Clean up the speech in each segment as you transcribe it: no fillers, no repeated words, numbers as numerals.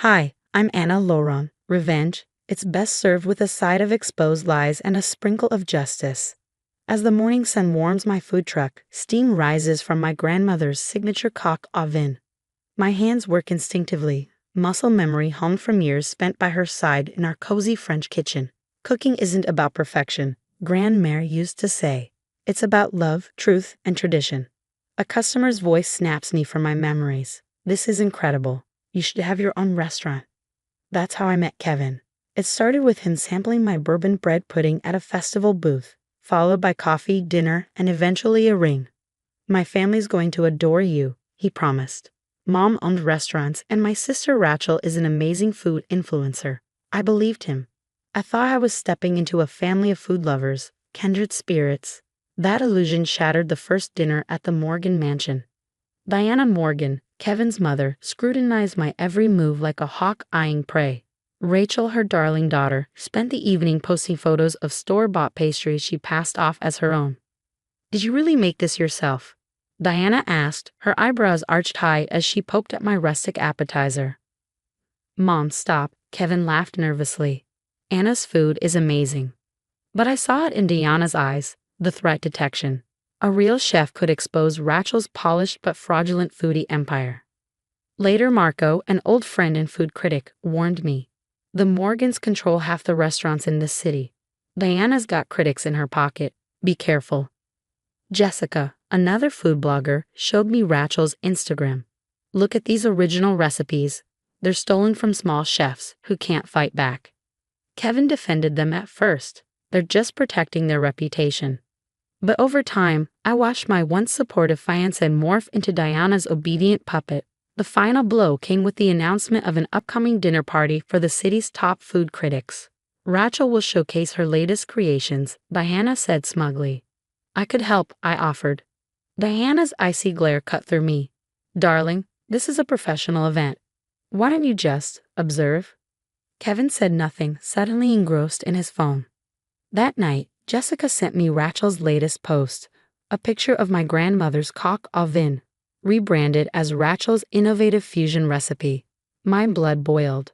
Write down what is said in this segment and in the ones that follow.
Hi, I'm Anna Laurent. Revenge, it's best served with a side of exposed lies and a sprinkle of justice. As the morning sun warms my food truck, steam rises from my grandmother's signature coq au vin. My hands work instinctively, muscle memory honed from years spent by her side in our cozy French kitchen. Cooking isn't about perfection, Grandmère used to say. It's about love, truth, and tradition. A customer's voice snaps me from my memories. This is incredible. You should have your own restaurant. That's how I met Kevin. It started with him sampling my bourbon bread pudding at a festival booth, followed by coffee, dinner, and eventually a ring. My family's going to adore you, he promised. Mom owned restaurants, and my sister Rachel is an amazing food influencer. I believed him. I thought I was stepping into a family of food lovers, kindred spirits. That illusion shattered the first dinner at the Morgan Mansion. Diana Morgan, Kevin's mother, scrutinized my every move like a hawk eyeing prey. Rachel, her darling daughter, spent the evening posting photos of store-bought pastries she passed off as her own. "Did you really make this yourself?" Diana asked, her eyebrows arched high as she poked at my rustic appetizer. "Mom, stop," Kevin laughed nervously. "Anna's food is amazing." But I saw it in Diana's eyes, the threat detection. A real chef could expose Rachel's polished but fraudulent foodie empire. Later, Marco, an old friend and food critic, warned me. The Morgans control half the restaurants in this city. Diana's got critics in her pocket. Be careful. Jessica, another food blogger, showed me Rachel's Instagram. "Look at these original recipes. They're stolen from small chefs who can't fight back." Kevin defended them at first. They're just protecting their reputation. But over time, I watched my once supportive fiancé morph into Diana's obedient puppet. The final blow came with the announcement of an upcoming dinner party for the city's top food critics. Rachel will showcase her latest creations, Diana said smugly. I could help, I offered. Diana's icy glare cut through me. "Darling, this is a professional event. Why don't you just observe?" Kevin said nothing, suddenly engrossed in his phone. That night, Jessica sent me Rachel's latest post, a picture of my grandmother's coq au vin, rebranded as Rachel's innovative fusion recipe. My blood boiled.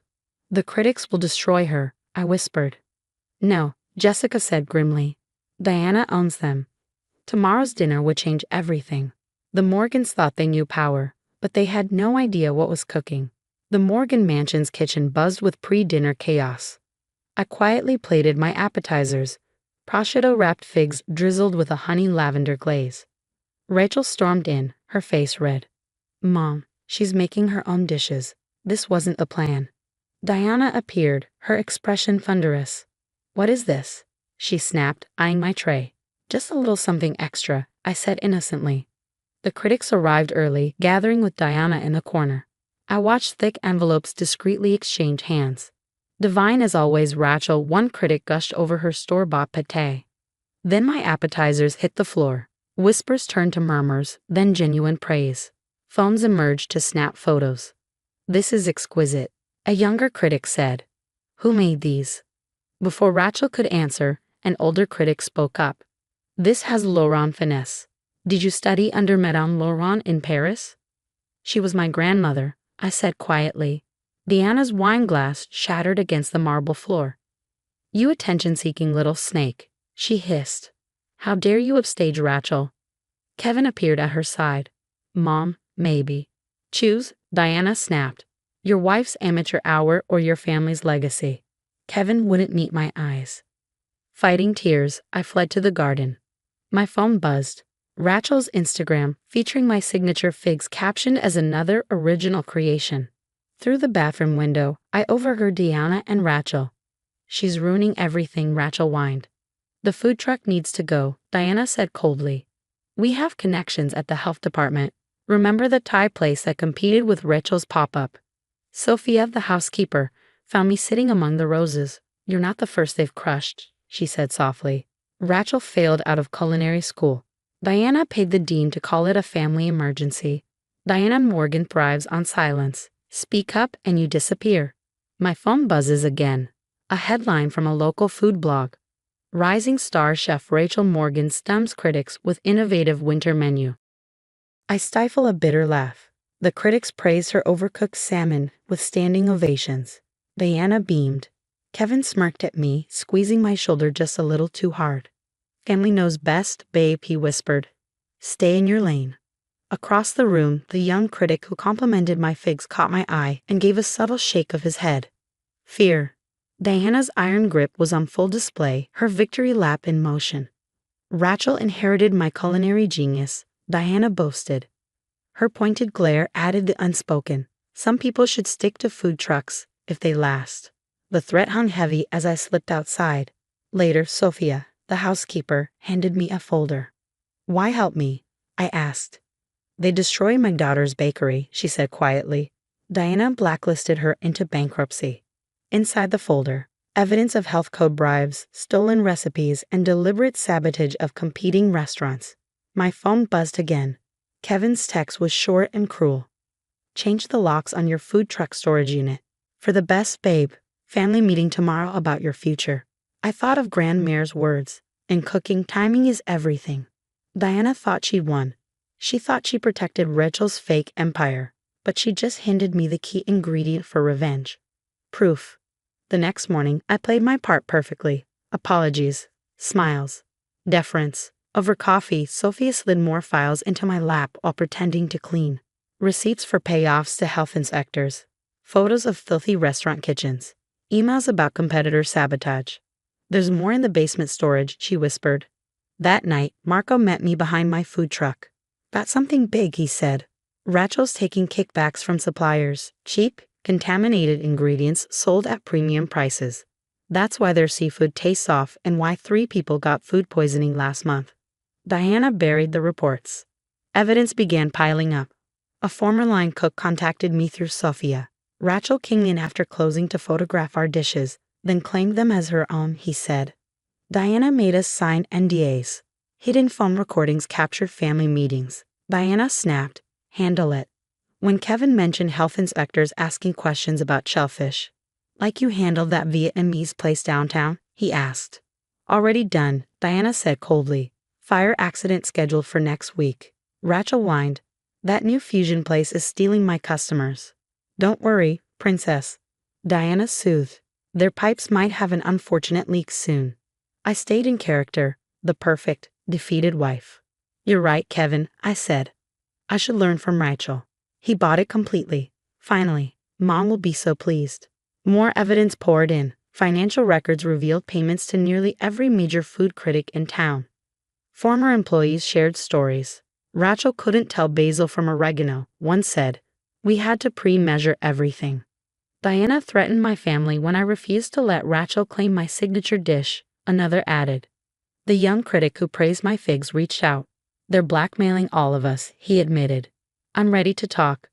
"The critics will destroy her," I whispered. "No," Jessica said grimly. "Diana owns them. Tomorrow's dinner would change everything." The Morgans thought they knew power, but they had no idea what was cooking. The Morgan Mansion's kitchen buzzed with pre-dinner chaos. I quietly plated my appetizers, prosciutto-wrapped figs drizzled with a honey lavender glaze. Rachel stormed in, her face red. "Mom, she's making her own dishes. This wasn't the plan." Diana appeared, her expression thunderous. "What is this?" she snapped, eyeing my tray. "Just a little something extra," I said innocently. The critics arrived early, gathering with Diana in the corner. I watched thick envelopes discreetly exchange hands. Divine as always, Rachel, one critic gushed over her store-bought pâté. Then my appetizers hit the floor. Whispers turned to murmurs, then genuine praise. Phones emerged to snap photos. "This is exquisite," a younger critic said. "Who made these?" Before Rachel could answer, an older critic spoke up. "This has Laurent finesse. Did you study under Madame Laurent in Paris?" "She was my grandmother," I said quietly. Diana's wine glass shattered against the marble floor. "You attention-seeking little snake," she hissed. "How dare you upstage Rachel?" Kevin appeared at her side. "Mom, maybe." "Choose," Diana snapped. "Your wife's amateur hour or your family's legacy." Kevin wouldn't meet my eyes. Fighting tears, I fled to the garden. My phone buzzed. Rachel's Instagram, featuring my signature figs captioned as another original creation. Through the bathroom window, I overheard Diana and Rachel. "She's ruining everything," Rachel whined. "The food truck needs to go," Diana said coldly. "We have connections at the health department. Remember the Thai place that competed with Rachel's pop-up?" Sophia, the housekeeper, found me sitting among the roses. "You're not the first they've crushed," she said softly. "Rachel failed out of culinary school. Diana paid the dean to call it a family emergency. Diana Morgan thrives on silence. Speak up and you disappear." My phone buzzes again. A headline from a local food blog. "Rising star chef Rachel Morgan stuns critics with innovative winter menu." I stifle a bitter laugh. The critics praised her overcooked salmon with standing ovations. Diana beamed. Kevin smirked at me, squeezing my shoulder just a little too hard. Family knows best, babe, he whispered. Stay in your lane. Across the room, the young critic who complimented my figs caught my eye and gave a subtle shake of his head. Fear. Diana's iron grip was on full display, her victory lap in motion. Rachel inherited my culinary genius, Diana boasted. Her pointed glare added the unspoken. Some people should stick to food trucks, if they last. The threat hung heavy as I slipped outside. Later, Sophia, the housekeeper, handed me a folder. Why help me? I asked. They destroy my daughter's bakery, she said quietly. Diana blacklisted her into bankruptcy. Inside the folder, evidence of health code bribes, stolen recipes, and deliberate sabotage of competing restaurants. My phone buzzed again. Kevin's text was short and cruel. Change the locks on your food truck storage unit. For the best, babe. Family meeting tomorrow about your future. I thought of Grandmare's words. In cooking, timing is everything. Diana thought she'd won. She thought she protected Rachel's fake empire, but she just handed me the key ingredient for revenge. Proof. The next morning, I played my part perfectly. Apologies. Smiles. Deference. Over coffee, Sophia slid more files into my lap while pretending to clean. Receipts for payoffs to health inspectors. Photos of filthy restaurant kitchens. Emails about competitor sabotage. There's more in the basement storage, she whispered. That night, Marco met me behind my food truck. Got something big, he said. Rachel's taking kickbacks from suppliers. Cheap, contaminated ingredients sold at premium prices. That's why their seafood tastes off and why 3 people got food poisoning last month. Diana buried the reports. Evidence began piling up. A former line cook contacted me through Sophia. Rachel came in after closing to photograph our dishes, then claimed them as her own, he said. Diana made us sign NDAs. Hidden phone recordings captured family meetings. Diana snapped, handle it. When Kevin mentioned health inspectors asking questions about shellfish. Like you handled that Vietnamese place downtown? He asked. Already done, Diana said coldly. Fire accident scheduled for next week. Rachel whined. That new fusion place is stealing my customers. Don't worry, princess. Diana soothed. Their pipes might have an unfortunate leak soon. I stayed in character, the perfect, defeated wife. You're right, Kevin, I said. I should learn from Rachel. He bought it completely. Finally, Mom will be so pleased. More evidence poured in. Financial records revealed payments to nearly every major food critic in town. Former employees shared stories. Rachel couldn't tell basil from oregano, one said. We had to pre-measure everything. Diana threatened my family when I refused to let Rachel claim my signature dish, another added. The young critic who praised my figs reached out. They're blackmailing all of us, he admitted. I'm ready to talk.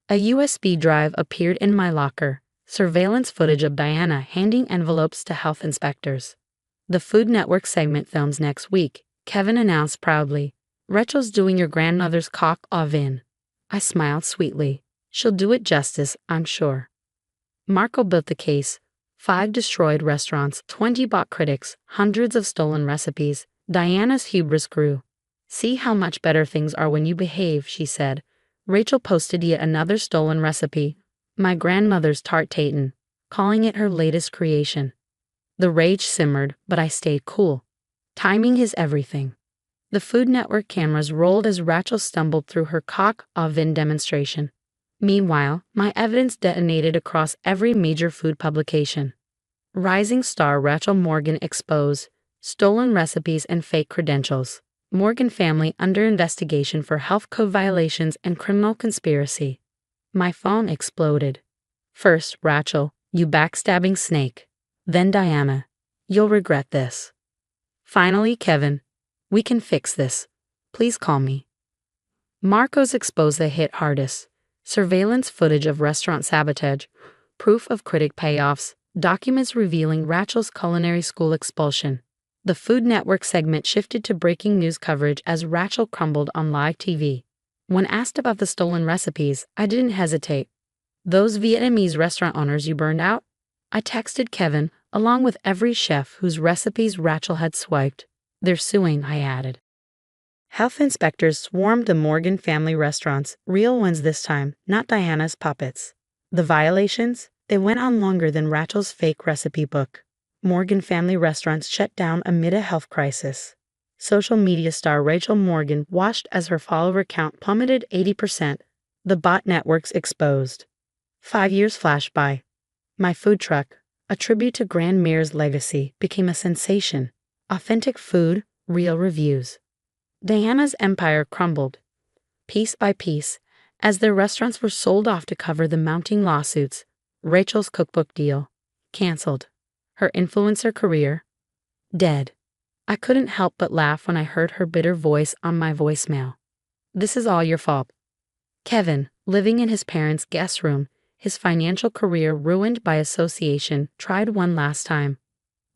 A USB drive appeared in my locker, surveillance footage of Diana handing envelopes to health inspectors. The Food Network segment films next week, Kevin announced proudly. Rachel's doing your grandmother's coq au vin. I smiled sweetly. She'll do it justice, I'm sure. Marco built the case. 5 destroyed restaurants, 20 bought critics, hundreds of stolen recipes. Diana's hubris grew. See how much better things are when you behave, she said. Rachel posted yet another stolen recipe. My grandmother's tart tatin, calling it her latest creation. The rage simmered, but I stayed cool. Timing is everything. The Food Network cameras rolled as Rachel stumbled through her coq au vin demonstration. Meanwhile, my evidence detonated across every major food publication. Rising star Rachel Morgan exposed, stolen recipes and fake credentials. Morgan family under investigation for health code violations and criminal conspiracy. My phone exploded. First, Rachel, you backstabbing snake. Then Diana. You'll regret this. Finally, Kevin. We can fix this. Please call me. Marco's expose hit hardest. Surveillance footage of restaurant sabotage, proof of critic payoffs, documents revealing Rachel's culinary school expulsion. The Food Network segment shifted to breaking news coverage as Rachel crumbled on live TV. When asked about the stolen recipes, I didn't hesitate. Those Vietnamese restaurant owners you burned out? I texted Kevin, along with every chef whose recipes Rachel had swiped. They're suing, I added. Health inspectors swarmed the Morgan family restaurants, real ones this time, not Diana's puppets. The violations? They went on longer than Rachel's fake recipe book. Morgan family restaurants shut down amid a health crisis. Social media star Rachel Morgan watched as her follower count plummeted 80%. The bot networks exposed. 5 years flashed by. My food truck, a tribute to Grand Mayor's legacy, became a sensation. Authentic food, real reviews. Diana's empire crumbled, piece by piece, as their restaurants were sold off to cover the mounting lawsuits. Rachel's cookbook deal, canceled. Her influencer career, dead. I couldn't help but laugh when I heard her bitter voice on my voicemail. This is all your fault. Kevin, living in his parents' guest room, his financial career ruined by association, tried one last time.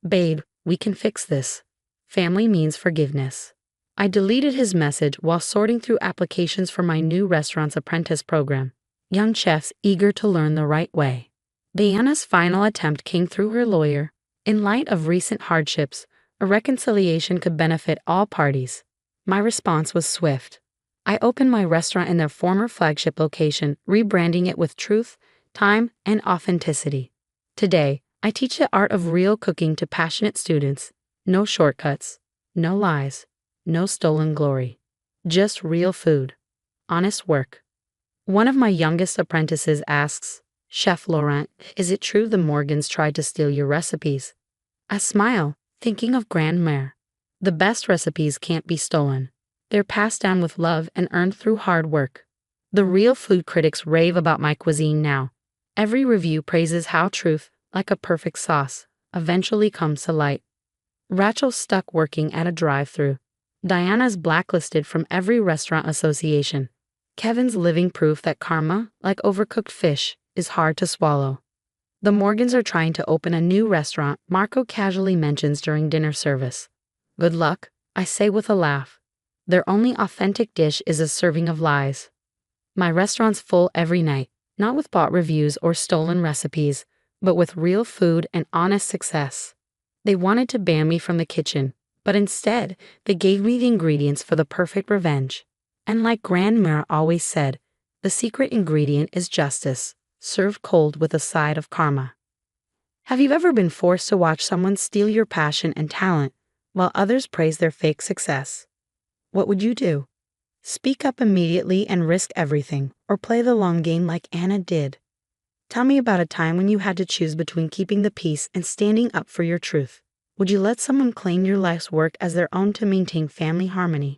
Babe, we can fix this. Family means forgiveness. I deleted his message while sorting through applications for my new restaurant's apprentice program. Young chefs eager to learn the right way. Diana's final attempt came through her lawyer. In light of recent hardships, a reconciliation could benefit all parties. My response was swift. I opened my restaurant in their former flagship location, rebranding it with truth, time, and authenticity. Today, I teach the art of real cooking to passionate students. No shortcuts, no lies. No stolen glory. Just real food. Honest work. One of my youngest apprentices asks, Chef Laurent, is it true the Morgans tried to steal your recipes? I smile, thinking of grandmère. The best recipes can't be stolen. They're passed down with love and earned through hard work. The real food critics rave about my cuisine now. Every review praises how truth, like a perfect sauce, eventually comes to light. Rachel's stuck working at a drive-thru. Diana's blacklisted from every restaurant association. Kevin's living proof that karma, like overcooked fish, is hard to swallow. The Morgans are trying to open a new restaurant, Marco casually mentions during dinner service. Good luck, I say with a laugh. Their only authentic dish is a serving of lies. My restaurant's full every night, not with bought reviews or stolen recipes, but with real food and honest success. They wanted to ban me from the kitchen, but instead, they gave me the ingredients for the perfect revenge. And like Grandmère always said, the secret ingredient is justice, served cold with a side of karma. Have you ever been forced to watch someone steal your passion and talent, while others praise their fake success? What would you do? Speak up immediately and risk everything, or play the long game like Anna did. Tell me about a time when you had to choose between keeping the peace and standing up for your truth. Would you let someone claim your life's work as their own to maintain family harmony?